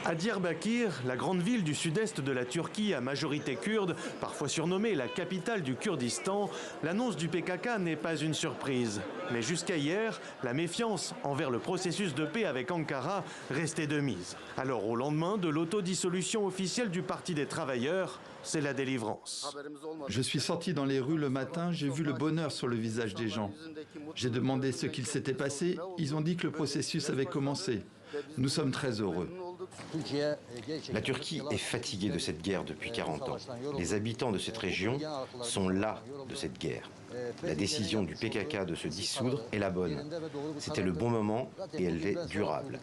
À Diyarbakir, la grande ville du sud-est de la Turquie à majorité kurde, parfois surnommée la capitale du Kurdistan, l'annonce du PKK n'est pas une surprise. Mais jusqu'à hier, la méfiance envers le processus de paix avec Ankara restait de mise. Alors au lendemain de l'autodissolution officielle du Parti des travailleurs, c'est la délivrance. Je suis sorti dans les rues le matin, j'ai vu le bonheur sur le visage des gens. J'ai demandé ce qu'il s'était passé, ils ont dit que le processus avait commencé. Nous sommes très heureux. La Turquie est fatiguée de cette guerre depuis 40 ans. Les habitants de cette région sont las de cette guerre. La décision du PKK de se dissoudre est la bonne. C'était le bon moment et elle est durable.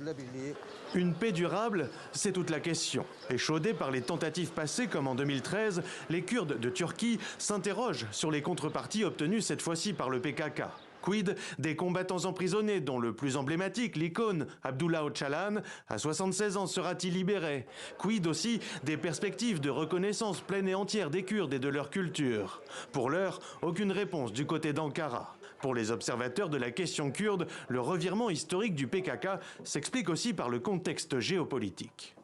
Une paix durable, c'est toute la question. Échaudés par les tentatives passées comme en 2013, les Kurdes de Turquie s'interrogent sur les contreparties obtenues cette fois-ci par le PKK. Quid des combattants emprisonnés, dont le plus emblématique, l'icône Abdullah Öcalan, à 76 ans, sera-t-il libéré? Quid aussi des perspectives de reconnaissance pleine et entière des Kurdes et de leur culture? Pour l'heure, aucune réponse du côté d'Ankara. Pour les observateurs de la question kurde, le revirement historique du PKK s'explique aussi par le contexte géopolitique.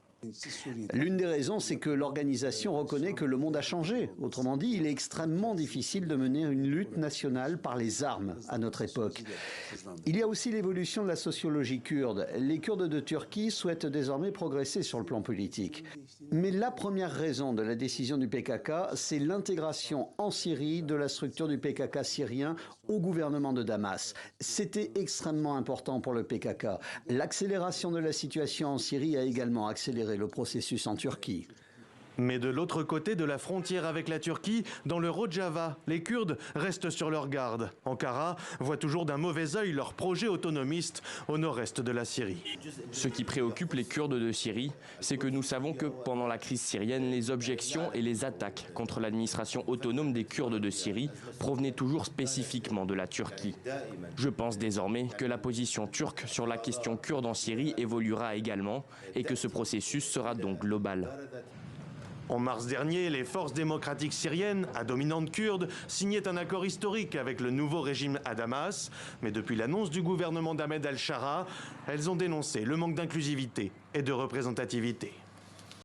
L'une des raisons, c'est que l'organisation reconnaît que le monde a changé. Autrement dit, il est extrêmement difficile de mener une lutte nationale par les armes à notre époque. Il y a aussi l'évolution de la sociologie kurde. Les Kurdes de Turquie souhaitent désormais progresser sur le plan politique. Mais la première raison de la décision du PKK, c'est l'intégration en Syrie de la structure du PKK syrien au gouvernement de Damas. C'était extrêmement important pour le PKK. L'accélération de la situation en Syrie a également accéléré le processus en Turquie. Mais de l'autre côté de la frontière avec la Turquie, dans le Rojava, les Kurdes restent sur leur garde. Ankara voit toujours d'un mauvais œil leur projet autonomiste au nord-est de la Syrie. Ce qui préoccupe les Kurdes de Syrie, c'est que nous savons que pendant la crise syrienne, les objections et les attaques contre l'administration autonome des Kurdes de Syrie provenaient toujours spécifiquement de la Turquie. Je pense désormais que la position turque sur la question kurde en Syrie évoluera également et que ce processus sera donc global. En mars dernier, les forces démocratiques syriennes, à dominante kurde, signaient un accord historique avec le nouveau régime à Damas. Mais depuis l'annonce du gouvernement d'Ahmed al-Shara, elles ont dénoncé le manque d'inclusivité et de représentativité.